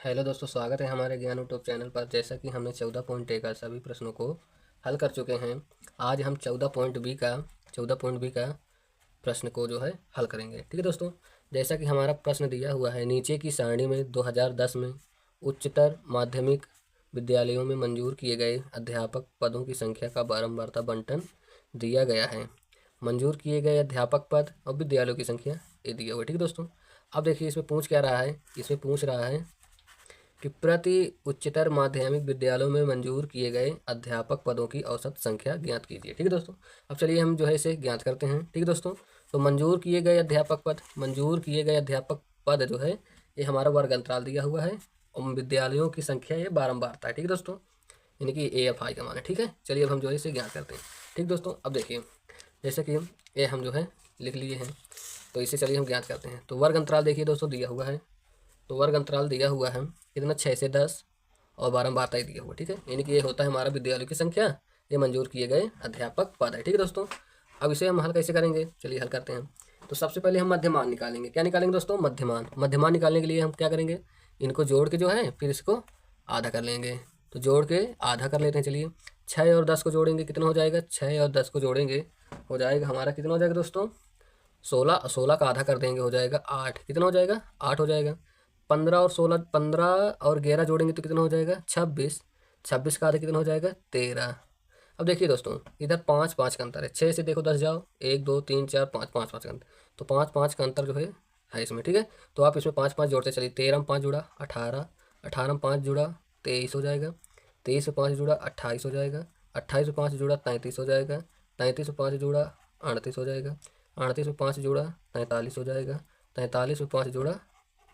Hello दोस्तों, स्वागत है हमारे ज्ञान यूट्यूब चैनल पर। जैसा कि हमने 14 पॉइंट ए का सभी प्रश्नों को हल कर चुके हैं, आज हम 14 पॉइंट बी का प्रश्न को जो है हल करेंगे। ठीक है दोस्तों, जैसा कि हमारा प्रश्न दिया हुआ है, नीचे की सारणी में 2010 में उच्चतर माध्यमिक विद्यालयों में मंजूर किए गए अध्यापक पदों की संख्या का बारंबारता बंटन दिया गया है। मंजूर किए गए अध्यापक पद और विद्यालयों की संख्या ये दिया हुआ है। ठीक है दोस्तों, अब देखिए इसमें पूछ क्या रहा है। इसमें पूछ रहा है कि प्रति उच्चतर माध्यमिक विद्यालयों में मंजूर किए गए अध्यापक पदों की औसत संख्या ज्ञात कीजिए। ठीक है दोस्तों, अब चलिए हम जो है इसे ज्ञात करते हैं। ठीक है दोस्तों, तो मंजूर किए गए अध्यापक पद जो है ये हमारा वर्ग अंतराल दिया हुआ है और विद्यालयों की संख्या ये बारंबारता है। ठीक है दोस्तों, यानी कि ए एफ आई का मान है। ठीक है, चलिए अब हम जो है इसे ज्ञात करते हैं। ठीक दोस्तों, अब देखिए जैसे कि ये हम जो है लिख लिए हैं, तो इसे चलिए हम ज्ञात करते हैं। तो वर्ग अंतराल देखिए दोस्तों दिया हुआ है, तो वर्ग अंतराल दिया हुआ है कितना, 6 से 10 और बारंबारता ही दिया हुआ। ठीक है, यानी कि ये होता है हमारा विद्यालयों की संख्या, ये मंजूर किए गए अध्यापक पद है। ठीक है दोस्तों, अब इसे हम हल कैसे करेंगे, चलिए हल करते हैं। तो सबसे पहले हम मध्यमान निकालेंगे। क्या निकालेंगे दोस्तों, मध्यमान निकालने के लिए हम क्या करेंगे, इनको जोड़ के जो है फिर इसको आधा कर लेंगे। तो जोड़ के आधा कर लेते हैं। चलिए 6 और 10 को जोड़ेंगे कितना हो जाएगा, 6 और 10 को जोड़ेंगे हो जाएगा हमारा कितना हो जाएगा दोस्तों, 16। 16 का आधा कर देंगे हो जाएगा 8। कितना हो जाएगा, 8 हो जाएगा। 15 और 16, 15 और 11 जोड़ेंगे तो कितना हो जाएगा, 26। 26 का आधा कितना हो जाएगा, 13। अब देखिए दोस्तों, इधर 5 5 का अंतर है। 6 से देखो 10 जाओ, 1 2 3 4 5, 5 5 का अंतर, तो 5 5 का अंतर जो है इसमें। ठीक है, तो आप इसमें 5 5 जोड़ते चलिए। 13 में 5 जुड़ा 18, 18 में 5 जुड़ा 23 हो जाएगा, 23 में 5 जुड़ा 28 हो जाएगा, 28 में 5 जुड़ा 33 हो जाएगा, 33 में 5 जुड़ा 38 हो जाएगा, 38 में 5 जुड़ा 43 हो जाएगा, 43 में 5 जुड़ा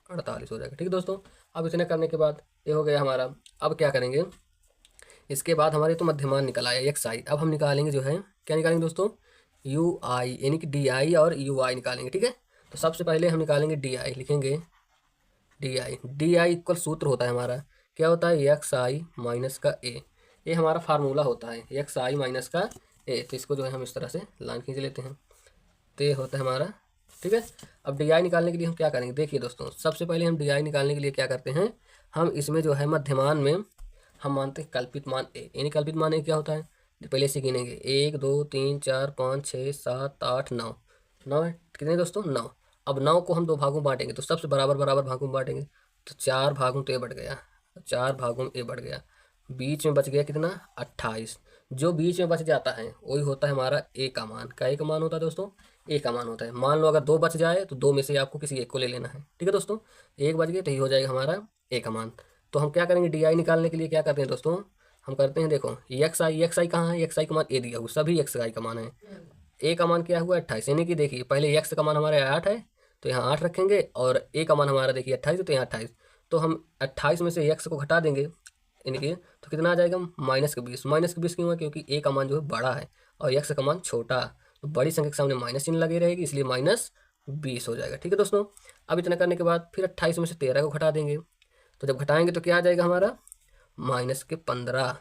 48 हो जाएगा। ठीक है दोस्तों, अब इतने करने के बाद ये हो गया हमारा। अब क्या करेंगे, इसके बाद हमारे तो मध्यमान निकल आया एक्स आई। अब हम निकालेंगे जो है, क्या निकालेंगे दोस्तों, यू आई, यानी कि डी आई और यू आई निकालेंगे। ठीक है, तो सबसे पहले हम निकालेंगे डी आई, लिखेंगे डी आई इक्वल सूत्र होता है हमारा, क्या होता है, एक्स आई माइनस का ए। ये हमारा फार्मूला होता है, एक्स आई माइनस का ए। तो इसको जो है हम इस तरह से लाइन खींच लेते हैं, तो ये होता है हमारा। ठीक है, अब डी आई निकालने के लिए हम क्या करेंगे, देखिए दोस्तों, सबसे पहले हम डी आई निकालने के लिए क्या करते हैं, हम इसमें जो है मध्यमान में हम मानते हैं कल्पित मान ए। यानी कल्पित मान ए क्या होता है, पहले से गिनेंगे, 1 2 3 4 5 6 7 8 9। 9 है कितने दोस्तों, 9। अब 9 को हम दो भागों में बांटेंगे, तो सबसे बराबर बराबर भागों में बांटेंगे, तो 4 भागों तो ए बढ़ गया, 4 भागों में ए बढ़ गया। बीच में बच गया कितना, 28। जो बीच में बच जाता है वही होता है हमारा ए का मान। का ए का मान होता है दोस्तों, ए का मान होता है। मान लो अगर 2 बच जाए तो 2 में से आपको किसी एक को ले लेना है। ठीक है दोस्तों, एक बच गए तो ये हो जाएगा हमारा ए का मान। तो हम क्या करेंगे, डी आई निकालने के लिए क्या करते हैं दोस्तों, हम करते हैं, देखो एक्स आई कहाँ है, एक्स आई का मान ए दिया हुआ, सभी एक्स आई का मान है। ए का मान क्या हुआ, 28। यानी कि देखिए पहले एक्स का मान हमारे 8 है, तो यहाँ 8 रखेंगे, और ए का मान हमारा देखिए 28 है, तो यहाँ 28। तो हम 28 में से एक्स को घटा देंगे, यानी कि तो कितना आ जाएगा, -20। -20 क्यों है, क्योंकि ए का मान जो है बड़ा है और एक्स का मान छोटा, तो बड़ी संख्या के सामने माइनस चिन्ह लगी रहेगी, इसलिए -20 हो जाएगा। ठीक है दोस्तों, अब इतना करने के बाद फिर 28 में से 13 को घटा देंगे, तो जब घटाएंगे तो क्या आ जाएगा हमारा, -15।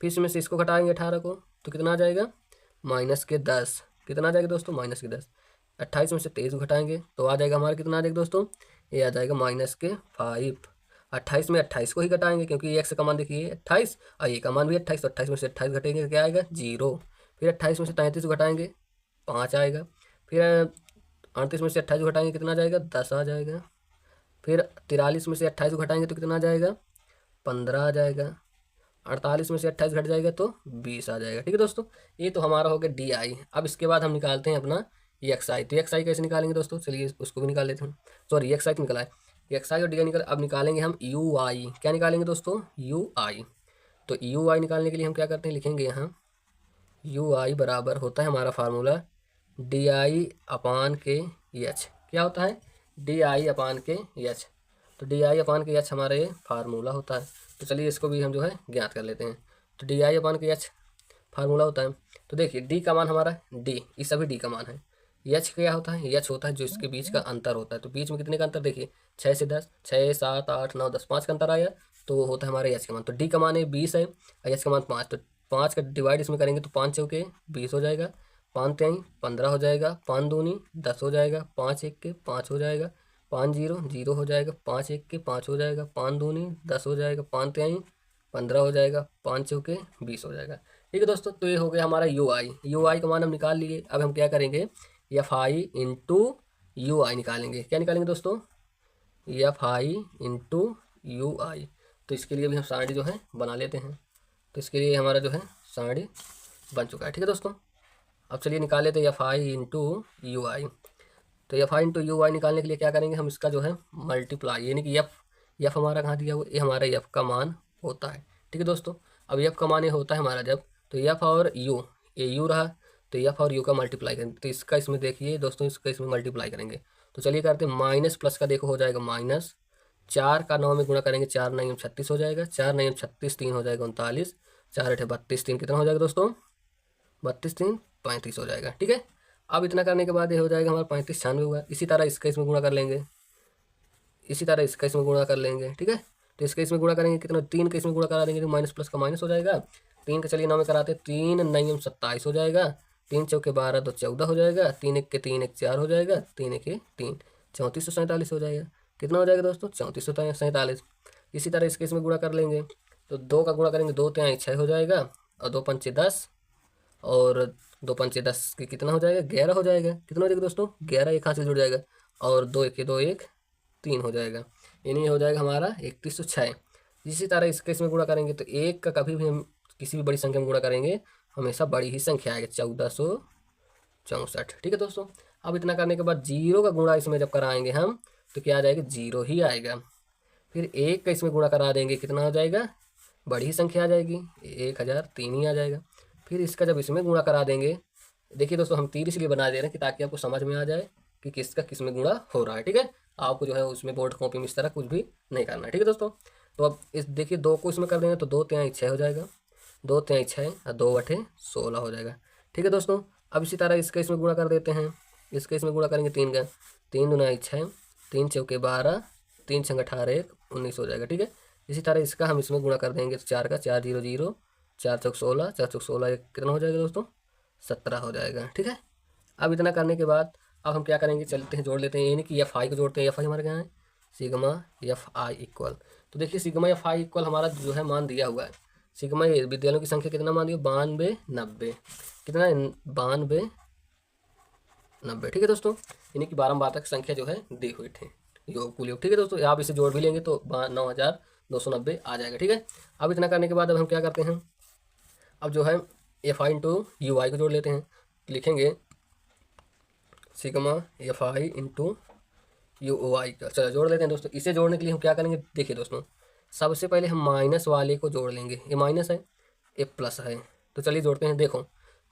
फिर इसमें से इसको घटाएंगे 18 को, तो कितना आ जाएगा, -10। कितना आ जाएगा दोस्तों, -10। 28 में से 23 को घटाएंगे तो आ जाएगा हमारा, कितना आ जाएगा दोस्तों, ये आ जाएगा -5। 28 में 28 को ही घटाएंगे, क्योंकि एक्स का मान देखिए 28 और ए का मान भी 28, तो 28 में से 28 घटेंगे तो क्या आएगा, 0। फिर 28 में से 33 को घटाएंगे 5 आएगा। फिर 38 में से 28 को घटाएंगे कितना आ जाएगा, 10 आ जाएगा। फिर 43 में से 28 को घटाएंगे तो कितना आ जाएगा, 15 आ जाएगा। 48 में से 28 घट जाएगा तो 20 आ जाएगा। ठीक है दोस्तों, ये तो हमारा हो गया डी आई। अब इसके बाद हम निकालते हैं अपना एक्स आई। तो एक्स आई कैसे निकालेंगे दोस्तों, चलिए उसको भी निकाल लेते हैं। सॉरी, एक्स आई तो निकला है, एक्स आई और डी आई निकल। अब निकालेंगे हम यू आई। क्या निकालेंगे दोस्तों, यू आई। तो यू आई निकालने के लिए हम क्या करते हैं, लिखेंगे यहाँ यू आई बराबर होता है हमारा फार्मूला डी आई अपान के एच। क्या होता है, डी आई अपान के एच। तो डी आई अपान के एच हमारा ये फार्मूला होता है। तो चलिए इसको भी हम जो है ज्ञात कर लेते हैं। तो डी आई अपान के एच फार्मूला होता है। तो देखिए डी का मान हमारा डी, ये सभी डी का मान है। एच क्या होता है, एच होता है जो इसके बीच का अंतर होता है। तो बीच में कितने का अंतर, देखिए 6 से 10, 6 7 8 9 10, 5 का अंतर आया, तो वो होता है हमारा एच का मान। तो डी का मान है 20 है और एच का मान 5। तो 5 का डिवाइड इसमें करेंगे तो 5 चौके 20 हो जाएगा, 5 3 15 हो जाएगा, 5 दूनी 10 हो जाएगा, 5 1 के 5 हो जाएगा, 5 जीरो जीरो हो जाएगा, 5 एक के 5 हो जाएगा, 5 दूनी 10 हो जाएगा, 5 तिहाई 15 हो जाएगा, 5 चौके 20 हो जाएगा। ठीक है दोस्तों, तो ये हो गया हमारा यू आई का मान हम निकाल लिए। अब हम क्या करेंगे, एफ आई इंटू यू आई निकालेंगे। क्या निकालेंगे दोस्तों, एफ आई इंटू यू आई। तो इसके लिए भी हम सारणी जो है बना लेते हैं। तो इसके लिए हमारा जो है सारणी बन चुका है। ठीक है दोस्तों, अब चलिए निकाल लेते हैं एफ आई इंटू यू आई। तो एफ आई इंटू यू आई निकालने के लिए क्या करेंगे, हम इसका जो है मल्टीप्लाई, यानी कि एफ हमारा कहाँ दिया हुआ, ये हमारा एफ का मान होता है। ठीक है दोस्तों, अब एफ का मान ये होता है हमारा जब, तो एफ और यू, ये यू रहा, तो एफ और यू का मल्टीप्लाई करेंगे। तो इसका इसमें देखिए दोस्तों, इसका इसमें मल्टीप्लाई करेंगे। तो चलिए करते हैं, माइनस प्लस का देखो हो जाएगा माइनस, 4 का 9 में गुणा करेंगे, 4 9 36 हो जाएगा, 4 9 36, 3 हो जाएगा 39, 4 8 32, 3 कितना हो जाएगा दोस्तों, 32 3 35 हो जाएगा। ठीक है, अब इतना करने के बाद ये हो जाएगा हमारा 35 96 हुआ। इसी तरह इसका इसमें गुणा कर लेंगे, इसी तरह इसका इसमें गुणा कर लेंगे। ठीक है, तो इसका इसमें गुणा करेंगे कितना, 3 का इसमें गुणा करा देंगे तो माइनस प्लस का माइनस हो जाएगा। 3 का चलिए 9 में कराते, 3 9 27 हो जाएगा, 3 चौके 12 तो 14 हो जाएगा, 3 1 के 3 1 4 हो जाएगा, 3 1 के 3 3447 हो जाएगा। कितना हो जाएगा दोस्तों, 3447। इसी तरह इसके इसमें गुणा कर लेंगे, तो 2 का गुणा करेंगे, 2 तिहाई 6 हो जाएगा, और 2 पंचे 10, और 2 पंचे 10 के कितना हो जाएगा, 11 हो जाएगा। कितना हो जाएगा दोस्तों, 11 एक हाथ से जुड़ जाएगा, और 2 1 के 2 1 3 हो जाएगा, यानी हो जाएगा हमारा 3106। इसी तरह इसके इसमें गुणा करेंगे, तो एक का कभी भी हम किसी भी बड़ी संख्या में गुणा करेंगे हमेशा बड़ी ही संख्या आएगी, 1464। ठीक है दोस्तों, अब इतना करने के बाद जीरो का गुणा इसमें जब कराएंगे हम, तो क्या आ जाएगा, जीरो ही आएगा। फिर एक का इसमें गुणा करा देंगे, कितना हो जाएगा, बड़ी ही संख्या आ जाएगी, 1003 ही आ जाएगा। फिर इसका जब इसमें गुणा करा देंगे, देखिए दोस्तों हम तीर इसलिए बना दे रहे हैं कि ताकि आपको समझ में आ जाए कि किसका किस में गुणा हो रहा है। ठीक है, आपको जो है उसमें बोर्ड कॉपी में इस तरह कुछ भी नहीं करना है। ठीक है दोस्तों, तो अब इस देखिए 2 को इसमें कर देंगे, तो 2 तिहाई 6 हो जाएगा, 2 तिहाई 6 और 2 बटे 16 हो जाएगा। ठीक है दोस्तों, अब इसी तरह इसका इसमें गुणा कर देते हैं, इसके इसमें गुणा करेंगे 3 का, 3 दूना 6, 3 चौके 12, 3 छंग 18 1 19 हो जाएगा। ठीक है, इसी तरह इसका हम इसमें गुणा कर देंगे, तो 4 का 4 0 0, 4 चौक 16, 4 चौक 16 कितना हो जाएगा दोस्तों, 17 हो जाएगा। ठीक है, अब इतना करने के बाद अब हम क्या करेंगे, चलते हैं जोड़ लेते हैं, यानी कि एफ आई को जोड़ते हैं। एफ आई हमारे क्या है, सिग्मा एफ आई इक्वल। तो देखिए सिग्मा एफ आई इक्वल हमारा जो है मान दिया हुआ है, सिग्मा ये विद्यालयों की संख्या कितना मान दिया, 92 90, कितना 92 90। ठीक है दोस्तों, यानी कि 12 संख्या जो है दी हुई थी, योग कुल योग। ठीक है दोस्तों, आप इसे जोड़ भी लेंगे तो 9290 आ जाएगा। ठीक है, अब इतना करने के बाद अब हम क्या करते हैं, अब जो है F I into U I को जोड़ लेते हैं। लिखेंगे sigma F I into U O I का, चलो जोड़ लेते हैं दोस्तों। इसे जोड़ने के लिए हम क्या करेंगे, देखिए दोस्तों सबसे पहले हम माइनस वाले को जोड़ लेंगे, ये माइनस है ये प्लस है, तो चलिए जोड़ते हैं। देखो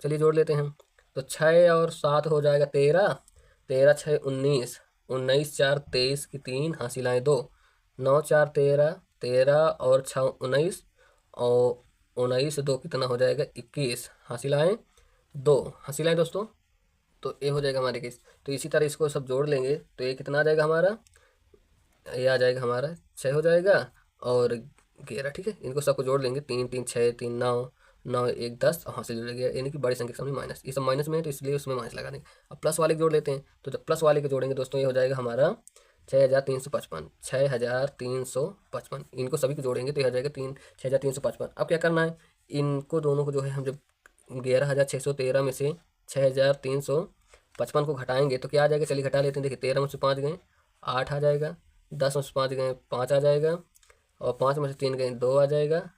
चलिए जोड़ लेते हैं, तो 6 और 7 हो जाएगा 13, 13 6 19, 19 4 23 की 3 हासिलाएँ 2, 9 4 13, 13 और 6 19, और 19 2 कितना हो जाएगा 21, हासिलाएँ 2, हासिलाएँ दोस्तों, तो ये हो जाएगा हमारे केस। तो इसी तरह इसको सब जोड़ लेंगे, तो ये कितना आ जाएगा हमारा, ये आ जाएगा हमारा 6 हो जाएगा और 11। ठीक है, इनको सबको जोड़ लेंगे, 3 3 6 3 9 9 1 10, वहाँ से जुड़ गया, यानी कि बड़ी संख्या के सामने माइनस, ये सब माइनस में है तो इसलिए उसमें माइनस लगा देंगे। अब प्लस वाले को जोड़ लेते हैं, तो जब प्लस वाले को जोड़ेंगे दोस्तों ये हो जाएगा हमारा 6355, 6355। इनको सभी को जोड़ेंगे तो ये हो जाएगा 6355। अब क्या करना है, इनको दोनों को जो है हम जब 11613 में से 6355 को घटाएंगे तो क्या आ जाएगा, चलिए घटा लेते हैं। देखिए 13 में से 5 गए 8 आ जाएगा, 10 में से 5 गए 5 आ जाएगा, और 5 में से 3 गए 2 आ जाएगा,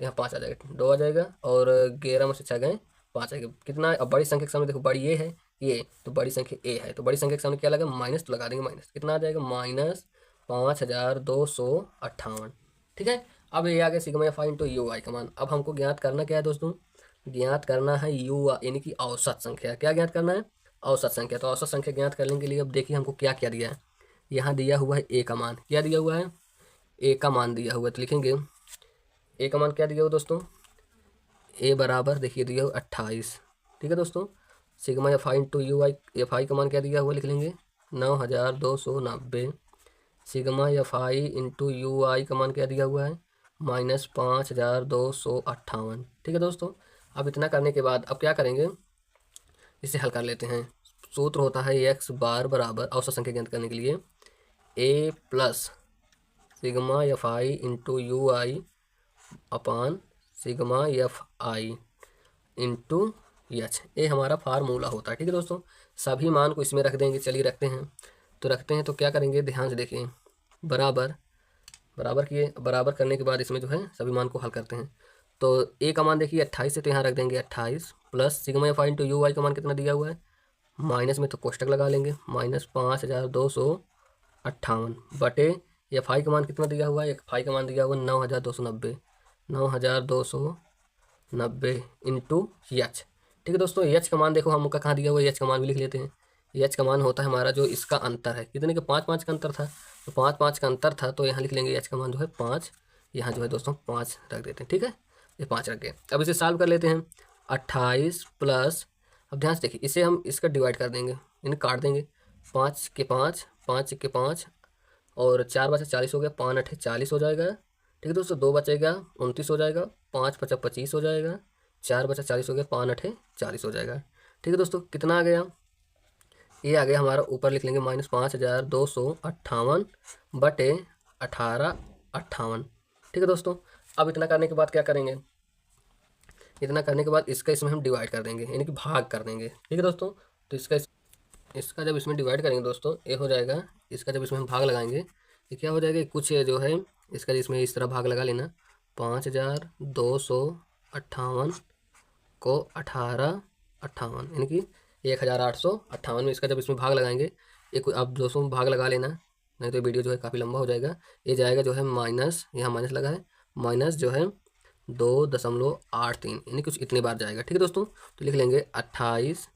यहाँ 5 आ जाएगा 2 आ जाएगा, और 11 में से 6 गए 5 आएगा। कितना, अब बड़ी संख्या के सामने देखो, बड़ी ये है ये, तो बड़ी संख्या ए है, तो बड़ी संख्या के सामने क्या लगा, माइनस, तो लगा देंगे माइनस। कितना आ जाएगा, माइनस 5258। ठीक है, अब ये आ गया sigma F I into U I का मान। अब हमको ज्ञात करना क्या है दोस्तों, ज्ञात करना है यू यानी कि औसत संख्या। क्या ज्ञात करना है, औसत संख्या। तो औसत संख्या ज्ञात करने के लिए अब देखिए हमको क्या क्या दिया है, यहाँ दिया हुआ है ए का मान। क्या दिया हुआ है, ए का मान दिया हुआ है, तो लिखेंगे ए का मान क्या दिया हुआ दोस्तों, ए बराबर देखिए दिया हुआ 28। ठीक है दोस्तों, sigma F I into U I, F I का मान क्या दिया हुआ लिख लेंगे 9290। Sigma F I into U I का मान क्या दिया हुआ है, -5258। ठीक है दोस्तों, अब इतना करने के बाद अब क्या करेंगे, इसे हल कर लेते हैं। सूत्र होता है एक्स बार बराबर, औसत संख्या ज्ञात करने के लिए A plus sigma F I into U I upon sigma F I into H, ये हमारा फार्मूला होता है। ठीक है दोस्तों, सभी मान को इसमें रख देंगे। चलिए रखते हैं, तो रखते हैं तो क्या करेंगे, ध्यान से देखिए, बराबर बराबर किए, बराबर करने के बाद इसमें जो है सभी मान को हल करते हैं। तो ए का मान देखिए 28 है, तो यहाँ रख देंगे 28 plus sigma F I into U I का मान कितना दिया हुआ है, माइनस में तो कोष्टक लगा लेंगे, माइनस 5258 बटे एफ आई का मान कितना दिया हुआ है, एफ आई का मान दिया हुआ है 9290, 9290 इंटू एच। ठीक है दोस्तों, एच का मान देखो हमका कहाँ दिया हुआ है, एच का मान भी लिख लेते हैं। एच का मान होता है हमारा जो इसका अंतर है, कितने के 5 5 का अंतर था, तो 5 5 का अंतर था, तो यहाँ लिख लेंगे एच का मान जो है 5, यहाँ जो है दोस्तों 5 रख देते हैं। ठीक है, ये 5 रख गए। अब इसे सॉल्व कर लेते हैं। 28 प्लस, अब ध्यान से देखिए, इसे हम इसका डिवाइड कर देंगे, इन्हें काट देंगे, 5 के 5, 5 के 5 और 4 बचा 40 हो गया, 5 8 40 हो जाएगा। ठीक है दोस्तों, 2 बचेगा 29 हो जाएगा, 5 5 25 हो जाएगा, 4 बचा 40 हो गया, 5 8 40 हो जाएगा। ठीक है दोस्तों, कितना आ गया, ये आ गया हमारा, ऊपर लिख लेंगे -5258 बटे 1858। ठीक है दोस्तों, अब इतना करने के बाद क्या करेंगे, इतना करने के बाद इसका इसमें हम डिवाइड कर देंगे, यानी कि भाग कर देंगे। ठीक है दोस्तों, तो इसका जब इसमें डिवाइड करेंगे दोस्तों, ये हो जाएगा, इसका जब इसमें हम भाग लगाएंगे ये क्या हो जाएगा, कुछ जो है इसका इसमें इस तरह भाग लगा लेना, 5258 को 1858 यानी कि 1858 में इसका जब इसमें भाग लगाएंगे, एक अब 200 में भाग लगा लेना, नहीं तो वीडियो जो है काफ़ी लंबा हो जाएगा। ये जाएगा जो है माइनस, यहाँ माइनस लगा है, माइनस जो है 2.83 यानी कुछ इतनी बार जाएगा। ठीक है दोस्तों, तो लिख लेंगे 28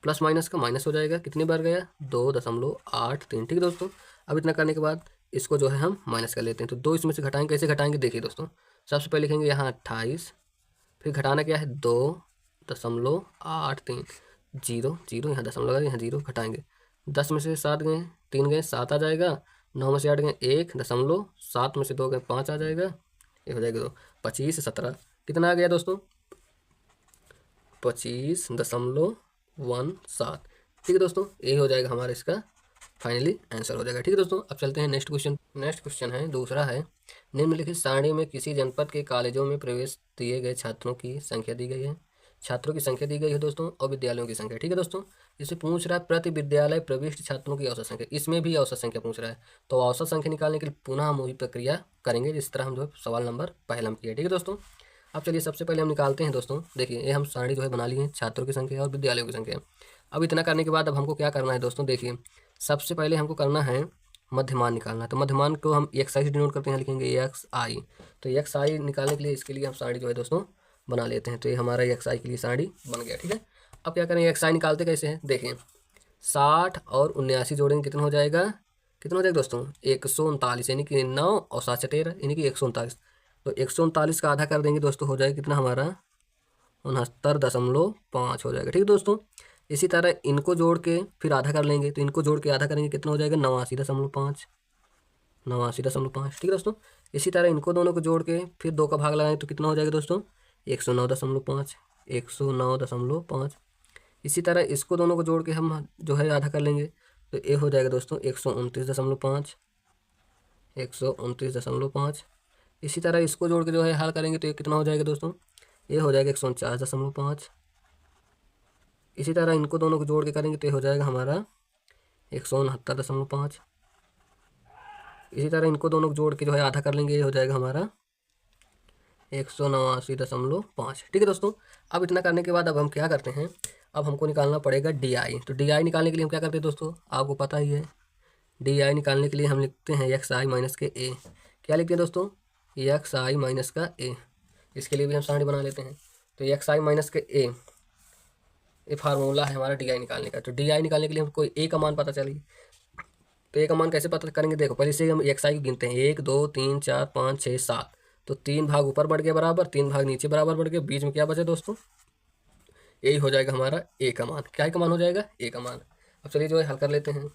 प्लस माइनस का माइनस हो जाएगा, कितनी बार गया, 2.83। ठीक है दोस्तों, अब इतना करने के बाद इसको जो है हम माइनस कर लेते हैं, तो 2 इसमें से घटाएंगे, कैसे घटाएंगे देखिए दोस्तों, सबसे पहले लिखेंगे यहाँ 28, फिर घटाना क्या है 2.83, जीरो जीरो यहाँ दशमलव लगा, यहाँ जीरो घटाएंगे, 10 में से 7 गए, 3 गए 7 आ जाएगा, 9 में से 8 गए 1.7 में से 2 गए 5 आ जाएगा, ये हो जाएगा 2, 25 17 कितना आ गया दोस्तों, 25.17। ठीक है दोस्तों, ये हो जाएगा हमारा इसका फाइनली आंसर हो जाएगा। ठीक है दोस्तों, अब चलते हैं नेक्स्ट क्वेश्चन। नेक्स्ट क्वेश्चन है, दूसरा है, निम्नलिखित सारणी में किसी जनपद के कॉलेजों में प्रवेश दिए गए छात्रों की संख्या दी गई है, छात्रों की संख्या दी गई है दोस्तों, और विद्यालयों की संख्या। ठीक है दोस्तों, इसे पूछ रहा है प्रति विद्यालय प्रविष्ट छात्रों की औसत संख्या, इसमें भी औसत संख्या पूछ रहा है, तो औसत संख्या निकालने के लिए पुनः हम वही प्रक्रिया करेंगे जिस तरह हम जो है सवाल नंबर पहले हम किए। ठीक है दोस्तों, अब चलिए सबसे पहले हम निकालते हैं दोस्तों, देखिए ये हम सारणी जो है बना लिए हैं, छात्रों की संख्या और विद्यालयों की संख्या। अब इतना करने के बाद अब हमको क्या करना है दोस्तों, देखिए सबसे पहले हमको करना है मध्यमान निकालना है, तो मध्यमान को हम एक्स आई से डिनोट करते हैं, लिखेंगे एक्स आई। तो एक्स आई निकालने के लिए इसके लिए हम सारणी जो है दोस्तों बना लेते हैं, तो ये हमारा एक्स आई के लिए सारणी बन गया। ठीक है, अब क्या करेंगे, एक्स आई निकालते कैसे हैं, देखिए 60 और 79 जोड़ेंगे, कितना हो जाएगा, कितना हो जाएगा दोस्तों, 139 यानी कि 9 और 7 13 यानी कि 139। तो 139 का आधा कर देंगे दोस्तों, हो जाएगा कितना हमारा 69.5 हो जाएगा। ठीक है दोस्तों, इसी तरह इनको जोड़ के फिर आधा कर लेंगे, तो इनको जोड़ के आधा करेंगे, कितना हो जाएगा 89.5, 89.5। ठीक है दोस्तों, इसी तरह इनको दोनों को जोड़ के फिर 2 का भाग लगाएंगे, तो कितना हो जाएगा दोस्तों 109.5, 109.5। इसी तरह इसको दोनों को जोड़ के हम जो है आधा कर लेंगे, तो ये हो जाएगा दोस्तों 129.5, 129.5। इसी तरह इसको जोड़ के जो है हल करेंगे, तो ये कितना हो जाएगा दोस्तों, ये हो जाएगा 149.5। इसी तरह इनको दोनों को जोड़ के करेंगे, तो ये हो जाएगा हमारा 169.5। इसी तरह इनको दोनों को जोड़ के जो है आधा कर लेंगे, ये हो जाएगा हमारा 189.5। ठीक है दोस्तों, अब इतना करने के बाद अब हम क्या करते हैं, अब हमको निकालना पड़ेगा डी आई। तो डी आई निकालने के लिए हम क्या करते हैं दोस्तों, आपको पता ही है, डी आई निकालने के लिए हम लिखते हैं एक्स आई माइनस के ए। क्या लिखते हैं दोस्तों, एक्स आई माइनस का ए। इसके लिए भी हम सारणी बना लेते हैं, तो एक्स आई माइनस के ए, ये फार्मूला है हमारा डी आई निकालने का। तो डी आई निकालने के लिए हमको ए का मान पता चली, तो ए का मान कैसे पता करेंगे, देखो पहले से हम एक्स आई को गिनते हैं, 1 2 3 4 5 6 7। तो 3 भाग ऊपर बढ़ गया बराबर, 3 भाग नीचे बराबर बढ़ गया, बीच में क्या बचे दोस्तों, यही हो जाएगा हमारा ए का मान। क्या का मान हो जाएगा, ए का मान। अब चलिए जो है हल कर लेते हैं,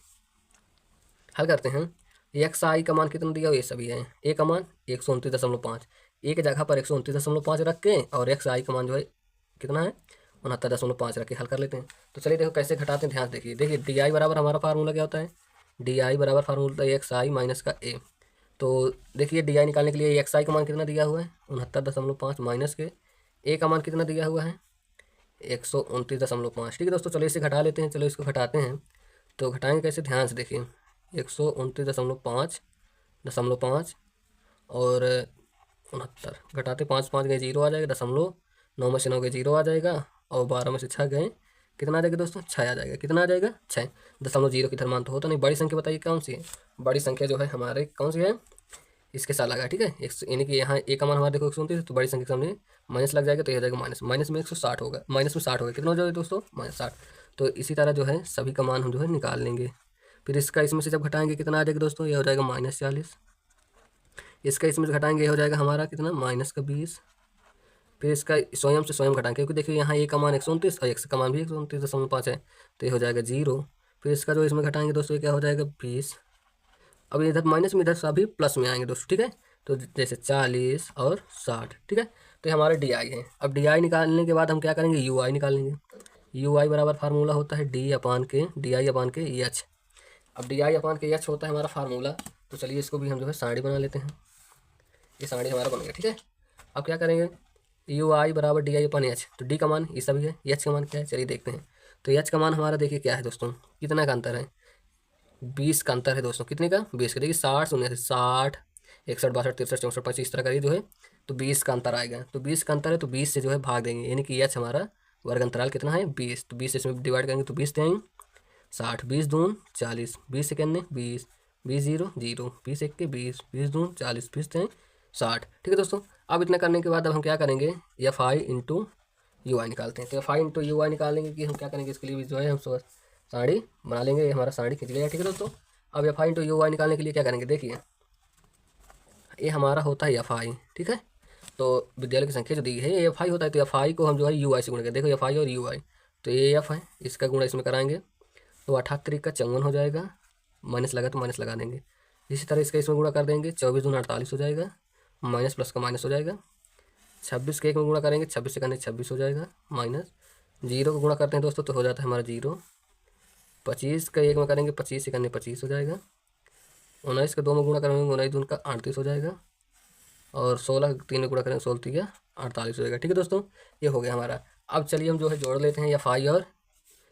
हल करते हैं। एक्स आई का मान कितना दिया, ये सभी है, ए का मान 129.5, ए की जगह पर 129.5 रख के, और एक्स आई का मान जो है कितना है 69.5 रख के हल कर लेते हैं। तो चलिए देखो कैसे घटाते हैं, ध्यान देखिए, देखिए डी आई बराबर हमारा फार्मूला क्या होता है, डी आई बराबर फार्मूला एक्स आई माइनस का ए। तो देखिए डी आई निकालने के लिए एक्स आई का मान कितना दिया हुआ है 69.5 माइनस के ए का मान कितना दिया हुआ है 129.5। ठीक है दोस्तों, चलो इसे घटा लेते हैं। चलो इसको घटाते हैं, तो घटाएंगे कैसे, ध्यान से देखिए। 129.5 और 69 घटाते 5 5 गए 0 आ जाएगा, 9 में से 9 गए 0 आ जाएगा, और 12 में से 6 गए कितना आ जाएगा दोस्तों 6 आ जाएगा। कितना आ जाएगा 6। 0.0 की तरह मान तो होता नहीं। बड़ी संख्या बताइए कौन सी है, बड़ी संख्या जो है हमारे कौन सी है, इसके साथ लगा। ठीक है, यानी कि यहाँ ए का मान हमारे देखो 129, तो बड़ी संख्या के सामने माइनस लग जाएगा, तो ये हो जाएगा माइनस। माइनस में 160 होगा, माइनस में 60 होगा, कितना हो जाएगा दोस्तों -60। तो इसी तरह जो है सभी का मान हम जो है निकाल लेंगे। फिर इसका इसमें से जब घटाएंगे कितना आ जाएगा दोस्तों, ये हो जाएगा -40। इसका इसमें से घटाएंगे ये हो जाएगा हमारा कितना -20। फिर इसका स्वयं से स्वयं घटाएंगे, क्योंकि देखिए यहाँ ए का मान 129 और एक्स का मान भी 129.5 है, तो ये हो जाएगा 0। फिर इसका जो इसमें घटाएंगे दोस्तों ये क्या हो जाएगा 20। अब इधर माइनस में इधर सभी प्लस में आएंगे दोस्तों। ठीक है, तो जैसे 40 और 60। ठीक है, तो ये हमारा डी आई है। अब डी आई निकालने के बाद हम क्या करेंगे, यू आई निकालेंगे। यू आई बराबर फार्मूला होता है डी आई अपान के एच। अब डी आई अपान के एच होता है हमारा फार्मूला। तो चलिए इसको भी हम जो है सारणी बना लेते हैं। ये सारणी हमारा बन गया। ठीक है, अब क्या करेंगे, यू आई बराबर डी आई अपान एच। तो डी का मान ये सभी है, एच का मान क्या है चलिए देखते हैं। तो एच का मान हमारा देखिए क्या है दोस्तों, कितना का अंतर है 20 का अंतर है दोस्तों। कितने का 20 का। देखिए 60 शून्य से 60 61 62 63 64 25 इस तरह का ये जो है, तो 20 का अंतर आएगा। तो 20 का अंतर है, तो 20 से जो है भाग देंगे, यानी कि एच हमारा वर्ग अंतराल कितना है 20। तो 20 इसमें डिवाइड करेंगे तो 20 देंगे 60, 20 दून 40, 20 सेकंड 20, 20 0 0, 20 एक के 20, 20 दून 40, 20 दें 60। ठीक है दोस्तों, अब इतना करने के बाद अब हम क्या करेंगे, एफ आई इंटू यू आई निकालते हैं। तो एफ आई इंटू यू आई निकालेंगे कि हम क्या करेंगे, इसके लिए भी जो है हम साड़ी बना लेंगे, ये हमारा साड़ी खींच लिया। ठीक है दोस्तों, अब एफ आई इंटू यू आई निकालने के लिए क्या करेंगे, देखिए ये हमारा होता है एफ आई। ठीक है, तो विद्यालय की संख्या जो दी है एफ आई होता है, तो एफ आई को हम जो है यू आई से गुणा करें। देखो एफ आई और यू आई, तो ये एफ है, इसका गुणा इसमें कराएंगे तो 78 का 54 हो जाएगा, माइनस लगा तो माइनस लगा देंगे। इसी तरह इसका इसमें गुणा कर देंगे, 24 दून 48 हो जाएगा, माइनस प्लस का माइनस हो जाएगा। 26 के एक में गुणा करेंगे, 26 से करने 26 हो जाएगा, माइनस 0 को गुणा करते हैं दोस्तों तो हो जाता है हमारा 0। 25 का एक में करेंगे, 25 से करने 25 हो जाएगा। 19 का 2 में गुणा करेंगे, 19 दून का 38 हो जाएगा, और 16 3 में गुणा करेंगे 16 3 का 48 हो जाएगा। ठीक है दोस्तों, ये हो गया हमारा। अब चलिए हम जो है जोड़ लेते हैं एफ आई और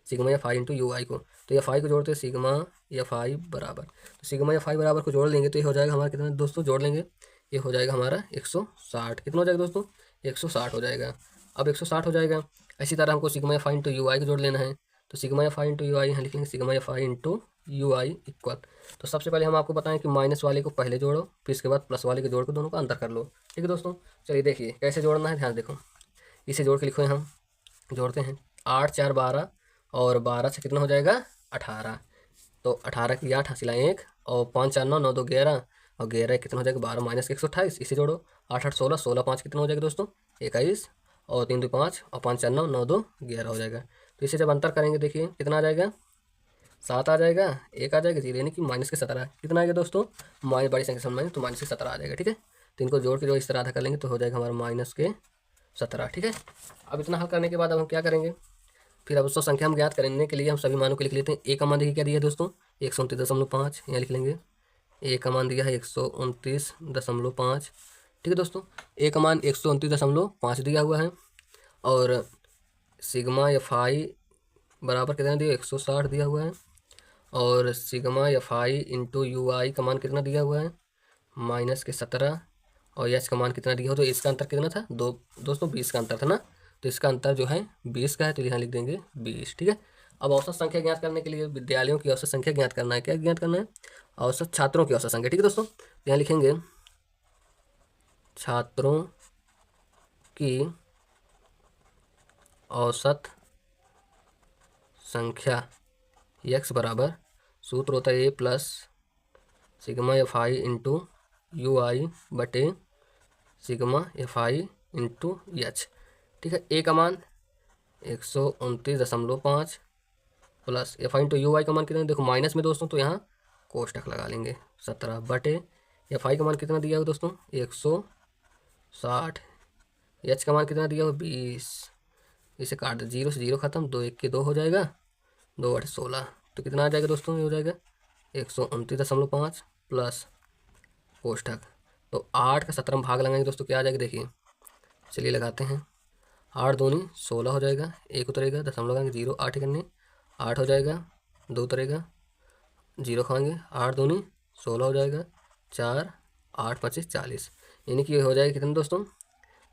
sigma F I into U I को। तो एफ आई को जोड़ते हैं सिग्मा एफ आई बराबर, तो सिग्मा एफ आई बराबर को जोड़ लेंगे तो ये हो जाएगा हमारा कितना दोस्तों, जोड़ लेंगे ये हो जाएगा हमारा 160। कितना हो जाएगा दोस्तों 160 हो जाएगा। अब 160 हो जाएगा। इसी तरह हमको sigma F I into U I को जोड़ लेना है। तो sigma F I into U I यहाँ लिखेंगे sigma F I into U I equal. तो सबसे पहले हम आपको बताएं कि माइनस वाले को पहले जोड़ो, फिर इसके बाद प्लस वाले को जोड़ कर दोनों का अंतर कर लो। ठीक है दोस्तों, चलिए देखिए कैसे जोड़ना है, ध्यान देखो। इसे जोड़ के लिखो, हम जोड़ते हैं 8 4 12 और 12 से कितना हो जाएगा 18। तो 18 की 8 हासिल 1 और 5 4 9 9 2 11 और 11 कितना हो जाएगा 12 माइनस 128। इसे जोड़ो 8 8 16 16 5 कितना हो जाएगा दोस्तों 21 और 3 2 5 और 5 4 9 9 2 11 हो जाएगा। तो इसे जब अंतर करेंगे देखिए कितना आ जाएगा 7 आ जाएगा, 1 आ जाएगा 0, यानी कि माइनस के 17 कितना आएगा दोस्तों, माइनस बड़ी संख्या समझ तो माइनस के 17 आ जाएगा। ठीक है, तो इनको जोड़ के जो इस तरह आधा कर लेंगे तो हो जाएगा हमारा माइनस के 17। ठीक है, अब इतना हल करने के बाद अब हम क्या करेंगे, फिर अब उसको संख्या हम ज्ञात करने के लिए हम सभी मानों को लिख लेते हैं। ए का मान देखिए क्या दिया है दोस्तों 129.5, यहाँ लिख लेंगे ए का मान दिया है 129.5। ठीक है दोस्तों, ए का मान 129.5 दिया हुआ है, और सिग्मा एफ आई बराबर कितना दिया 160 दिया हुआ है, और sigma F I into U I का मान कितना दिया हुआ है माइनस के 17, और एच का मान कितना दिया हो, तो इसका अंतर कितना था दोस्तों 20 का अंतर था ना, तो इसका अंतर जो है 20 का है, तो यहाँ लिख देंगे 20। ठीक है, अब औसत संख्या ज्ञात करने के लिए विद्यालयों की औसत संख्या ज्ञात करना है। क्या ज्ञात करना है, औसत छात्रों की औसत संख्या। ठीक है दोस्तों, यहाँ लिखेंगे छात्रों की औसत संख्या x बराबर सूत्र होता है A plus sigma F I into U I बटे sigma F I into H. ठीक है, ए का मान 129.5 plus F I into U I का मान कितना, देखो माइनस में दोस्तों तो यहाँ कोष्टक लगा लेंगे 17 बटे एफ आई का मान कितना दिया हो दोस्तों 160, एच का मान कितना दिया हो 20, इसे काट दे 0 से 0 खत्म, 2 1 के 2 हो जाएगा, 2 8 16, तो कितना आ जाएगा दोस्तों, ये हो जाएगा 129.5 प्लस कोष्ठक, तो 8 का 17 भाग लगाएंगे दोस्तों, क्या आ जाएगा देखिए, चलिए लगाते हैं। 8 दूनी 16 हो जाएगा, 1 उतरेगा, दशमलव लगाएंगे 0, 8 करने 8 हो जाएगा, 2 उतरेगा, 0 खाएंगे, 8 दूनी 16 हो जाएगा, 4 8 25 40, यानी कि हो जाएगा कितने दोस्तों,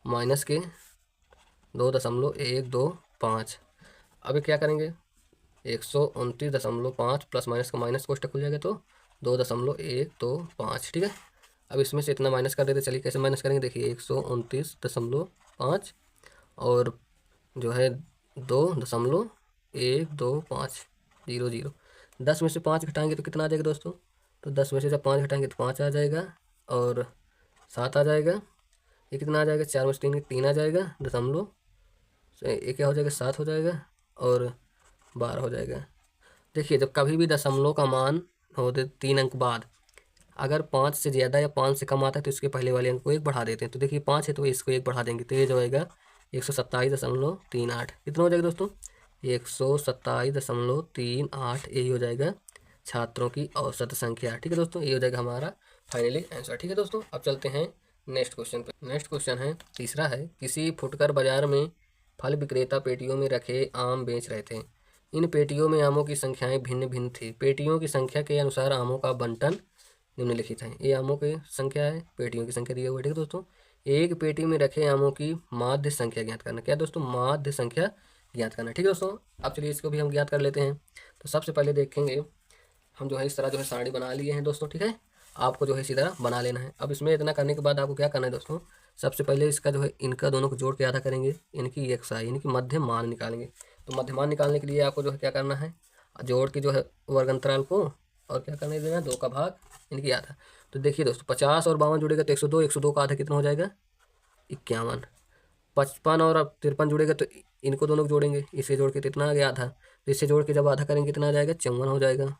माइनस के 2.125। अभी क्या करेंगे, 129.5 प्लस माइनस का माइनस कोष्टक खुल जाएगा तो 2.125, ठीक है। अब इसमें से इतना माइनस कर देते, चलिए कैसे माइनस करेंगे देखिए, 129.5 और जो है 2.125 0 0, 10 में से 5 घटाएंगे तो कितना आ जाएगा दोस्तों, तो 10 में से जब 5 घटाएंगे तो 5 आ जाएगा और 7 आ जाएगा, ये कितना आ जाएगा, 4 में से 3 आ जाएगा, दशमलव ये क्या हो जाएगा, 7 हो जाएगा और 12 हो जाएगा। देखिए जब कभी भी दशमलव का मान हो दे 3 अंक बाद, अगर 5 से ज़्यादा या 5 से कम आता है तो इसके पहले वाले अंक को 1 बढ़ा देते हैं, तो देखिए 5 है तो इसको 1 बढ़ा देंगे, तो ये जो आएगा 127.38, कितना हो जाएगा दोस्तों, 127.38, यही हो जाएगा छात्रों की औसत संख्या, ठीक है दोस्तों, ये हो जाएगा हमारा फाइनली आंसर, ठीक है दोस्तों। अब चलते हैं नेक्स्ट क्वेश्चन पे। नेक्स्ट क्वेश्चन है, तीसरा है, किसी फुटकर बाजार में फल विक्रेता पेटियों में रखे आम बेच रहे थे। इन पेटियों में आमों की संख्याएं भिन्न भिन्न थी। पेटियों की संख्या के अनुसार आमों का बंटन निम्नलिखित है। ये आमों की संख्या है, पेटियों की संख्या दी हुई है, ठीक है दोस्तों। एक पेटी में रखे आमों की माध्य संख्या ज्ञात करना। क्या दोस्तों, माध्य संख्या ज्ञात करना, ठीक है दोस्तों। अब चलिए इसको भी हम ज्ञात कर लेते हैं। तो सबसे पहले देखेंगे हम जो है इस तरह जो है सारणी बना लिए हैं दोस्तों, ठीक है। आपको जो है इसी तरह बना लेना है। अब इसमें इतना करने के बाद आपको क्या करना है दोस्तों, सबसे पहले इसका जो है इनका दोनों को जोड़ के आधा करेंगे, इनकी एक्साई यानी कि मध्य मान निकालेंगे। तो मध्य मान निकालने के लिए आपको जो है क्या करना है, जोड़ के जो है वर्ग अंतराल को और क्या करने देना है, 2 का भाग इनकी आधा। तो देखिए दोस्तों 50 और 52 जुड़ेगा तो 102, 102 का आधा कितना हो जाएगा, 51। 55 और 53 जुड़ेगा तो इनको दोनों को जोड़ेंगे, इसे जोड़ के कितना आ गया आधा, तो इससे जोड़ के जब आधा करेंगे कितना आ जाएगा, 54 हो जाएगा।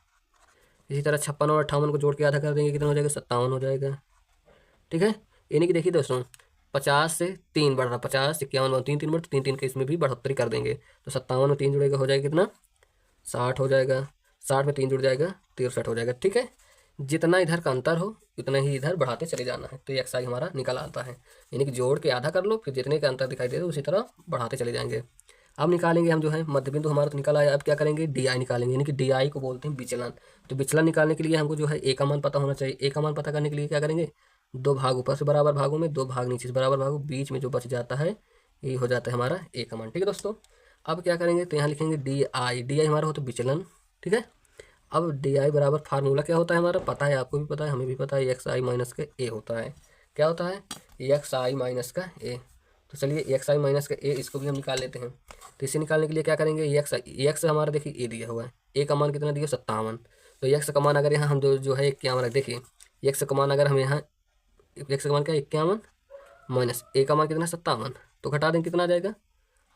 इसी तरह 56 और 58 को जोड़ के आधा कर देंगे, कितना हो जाएगा, 57 हो जाएगा, ठीक है। यानी कि देखिए दोस्तों 50 से 3 बढ़ रहा, 50 51 3 3 बढ़, तो 3 3 के इसमें भी बढ़ोतरी कर देंगे, तो 57 में 3 जुड़ेगा हो जाएगा कितना, 60 हो जाएगा। 60 में 3 जुड़ जाएगा 63 हो जाएगा, ठीक है। जितना इधर का अंतर हो उतना ही इधर बढ़ाते चले जाना है, तो ये एक्साई हमारा निकल आता है। यानी कि जोड़ के आधा कर लो, फिर जितने का अंतर दिखाई दे दो उसी तरह बढ़ाते चले जाएंगे। अब निकालेंगे हम जो है मध्य बिंदु हमारा तो निकल आया। अब क्या करेंगे, डी आई निकालेंगे, यानी कि डी आई को बोलते हैं विचलन। तो विचलन निकालने के लिए हमको जो है ए का मान पता होना चाहिए। ए का मान पता करने के लिए क्या करेंगे, 2 भाग ऊपर से बराबर भागों में, 2 भाग नीचे से बराबर भागों, बीच में जो बच जाता है ये हो जाता है हमारा ए का मान, ठीक है दोस्तों। अब क्या करेंगे, तो यहाँ लिखेंगे डी आई। डी आई हमारा होता है विचलन, ठीक है। अब डी आई बराबर फार्मूला क्या होता है हमारा, पता है, आपको भी पता है, हमें भी पता है, एक्स आई माइनस का ए होता है। क्या होता है, एक्स आई माइनस का ए। तो चलिए एक्स आई माइनस का ए, इसको भी हम निकाल लेते हैं। तो इसे निकालने के लिए क्या करेंगे, एक्स हमारा देखिए ए दिया हुआ है, ए का मान कितना दिया, 57। तो एक्स का मान अगर यहाँ हम जो है 51 रख, देखिए एक्स का मान अगर हम यहाँ, एक्स का मान क्या है 51 माइनस ए का मान कितना 57, तो घटा देंगे कितना आ जाएगा,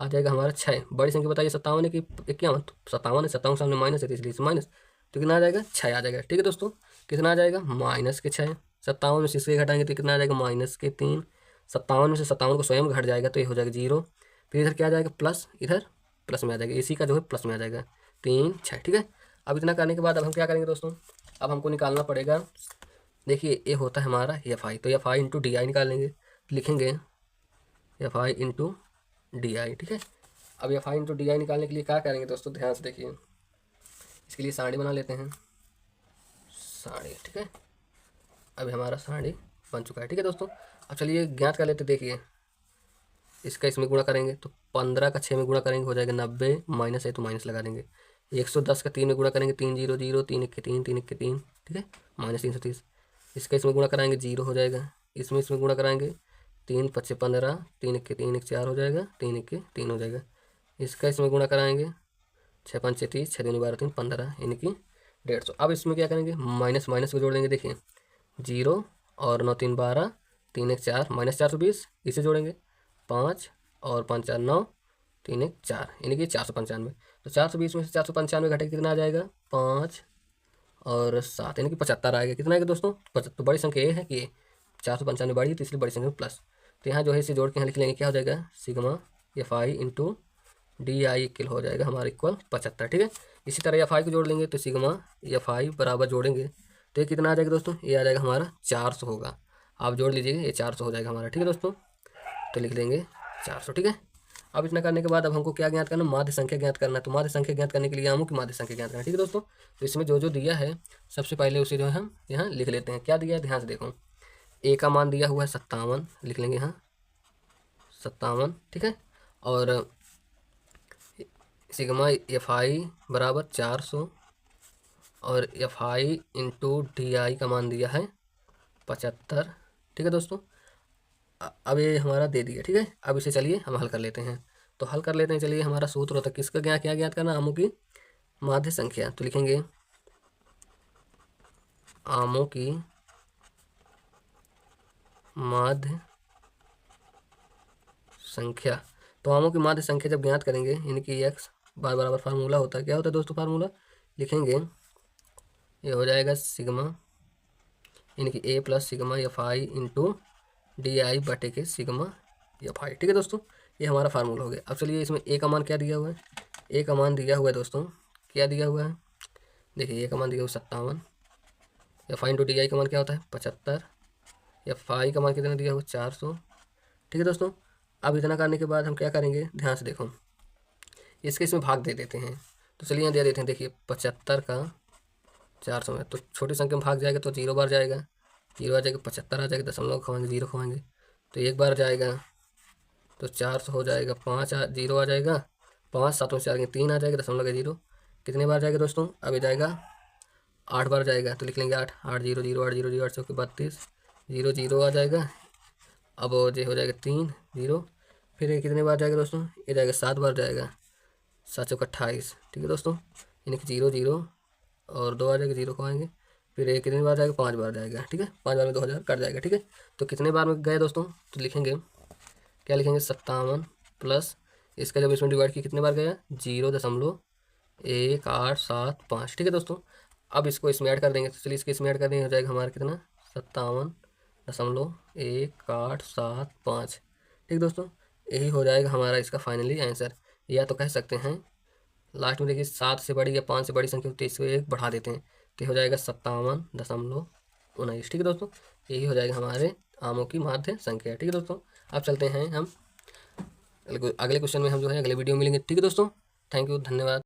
आ जाएगा हमारा 6। बड़ी संख्या बताइए 57 है कि 51, तो 57 है, 57 सामने माइनस है तो इसलिए माइनस, तो कितना आ जाएगा 6 आ जाएगा, ठीक है दोस्तों। कितना आ जाएगा, माइनस के 6। 57 में से इसके घटाएंगे तो कितना आ जाएगा, माइनस के 3। 57 में से 57 को स्वयं घट जाएगा तो ये हो जाएगा 0। फिर इधर क्या आ जाएगा, प्लस, इधर प्लस में आ जाएगा, इसी का जो है प्लस में आ जाएगा 3 6, ठीक है। अब इतना करने के बाद अब हम क्या करेंगे दोस्तों, अब हमको निकालना पड़ेगा, देखिए ये होता है हमारा एफ आई, तो एफ आई इंटू डी आई निकालेंगे, लिखेंगे एफ आई इंटू डी आई, ठीक है। अब एफ आई इंटू डी आई निकालने के लिए क्या करेंगे दोस्तों, ध्यान से देखिए, इसके लिए सारणी बना लेते हैं, सारणी, ठीक है। अभी हमारा सारणी बन चुका है, ठीक है दोस्तों। अब चलिए ज्ञात कर लेते, देखिए इसका इसमें गुणा करेंगे तो 15 का 6 में गुणा करेंगे हो जाएगा 90, माइनस है तो माइनस लगा देंगे। 110 का 3 में गुणा करेंगे 3 0 0, 3 1 के 3, 3 1 के 3, ठीक है, माइनस 330। इसका इसमें गुणा कराएंगे 0 हो जाएगा, इसमें गुणा कराएंगे 3 5 15, 3 1 के 3 1 4 हो जाएगा, 3 1 के 3 हो जाएगा। इसका इसमें गुणा कराएंगे 6 5 30, 6 2 12 3 15, यानी कि 150। अब इसमें क्या करेंगे, माइनस माइनस को जोड़ देंगे, देखिए 0 और 9 3 12, 3 1 4, माइनस 420, इसे जोड़ेंगे 5 और 5 4 9, 3 1 4, यानी कि 495। तो 420 में से 495 घटे कितना आ जाएगा, 5 और 7, यानी कि 75 आएगा। कितना आएगा दोस्तों, तो बड़ी संख्या ये है कि 495 बड़ी है तो इसलिए बड़ी संख्या में प्लस। तो यहाँ जो है इसे जोड़ के यहाँ लिख लेंगे, क्या हो जाएगा, sigma F I into D I equal हो जाएगा हमारा इक्वल 75, ठीक है। इसी तरह एफ आई को जोड़ लेंगे तो सिग्मा एफ आई बराबर जोड़ेंगे तो ये कितना आ जाएगा दोस्तों, ये आ जाएगा हमारा 400 होगा। आप जोड़ लीजिएगा, ये 400 हो जाएगा हमारा। ठीक है दोस्तों, तो लिख देंगे 400। ठीक है, अब इतना करने के बाद अब हमको क्या ज्ञात करना, माध्य संख्या ज्ञात करना है। तो माध्य संख्या ज्ञात करने के लिए आमों की माध्य संख्या ज्ञात करना है। ठीक है दोस्तों, तो इसमें जो जो दिया है सबसे पहले उसे जो है हम यहाँ लिख लेते हैं। क्या दिया है ध्यान से देखो, ए का मान दिया हुआ है 57, लिख लेंगे यहाँ 57। ठीक है, और सिग्मा एफ आई बराबर 400 और एफ आई इंटू डी आई का मान दिया है 75। ठीक है दोस्तों, अब ये हमारा दे दिया। ठीक है, अब इसे चलिए हम हल कर लेते हैं। तो हल कर लेते हैं, चलिए। हमारा सूत्र होता है किसका, क्या क्या ज्ञात करना, आमों की माध्य संख्या। तो लिखेंगे आमों की माध्य संख्या। तो आमों की माध्य संख्या जब ज्ञात करेंगे, यानी कि एक्स बार बराबर फार्मूला होता है, क्या होता है दोस्तों फार्मूला, लिखेंगे ये हो जाएगा सिग्मा, यानी कि A plus sigma F I into D I बटे के सिग्मा एफ आई। ठीक है दोस्तों, ये हमारा फार्मूला हो गया। अब चलिए इसमें ए का मान क्या दिया हुआ है, ए का मान दिया हुआ है दोस्तों, क्या दिया हुआ है, देखिए ए का मान दिया हुआ 57, एफ आई इंटू डी आई का मान क्या होता है 75, एफ आई का मान कितना दिया हुआ 400। ठीक है दोस्तों, अब इतना करने के बाद हम क्या करेंगे, ध्यान से देखो, इसके इसमें भाग दे देते हैं। तो चलिए यहाँ दे देते हैं, देखिए 75 का 400 में, तो छोटी संख्या में भाग जाएगा तो 0 बार जाएगा, 0 आ जाएगा, 75 आ जाएगा, दशमलव खवाएंगे 0 खवाएंगे तो 1 बार जाएगा, तो 400 हो जाएगा, 0 आ जाएगा, 5 7 4 3 आ जाएगा, दशमलव का 0 कितने बार जाएगा दोस्तों, अब ये जाएगा 8 बार जाएगा। तो लिख लेंगे 8 8 0 0 8 0 0 8 के 32 0 0 आ जाएगा। अब ये हो जाएगा 3 0, फिर ये कितने बार जाएगा दोस्तों, ये जाएगा 7 बार जाएगा, 7 चौक 28। ठीक है दोस्तों, यानी कि 0 0 और 2 आ जाएगा, 0 को आएंगे, फिर ये कितनी बार जाएगा, 5 बार जाएगा। ठीक है, 5 बार में 2000 कट जाएगा। ठीक है, तो कितने बार में गए दोस्तों, तो लिखेंगे क्या लिखेंगे 57 प्लस इसका जब इसमें डिवाइड किया कितने बार गया 0.1875। ठीक है दोस्तों, अब इसको इसमें ऐड कर देंगे। तो चलिए इसके इसमें ऐड कर देंगे, हो जाएगा हमारा कितना 57.1875। ठीक दोस्तों, यही हो जाएगा हमारा इसका फाइनली आंसर। या तो कह सकते हैं लास्ट में देखिए 7 से बड़ी या 5 से बड़ी संख्या होती है, इसको 1 बढ़ा देते हैं तो हो जाएगा 57.19। ठीक है दोस्तों, यही हो जाएगा हमारे आमों की माध्य संख्या। ठीक है दोस्तों, अब चलते हैं हम अगले क्वेश्चन में, हम जो है अगले वीडियो में मिलेंगे। ठीक है दोस्तों, थैंक यू, धन्यवाद।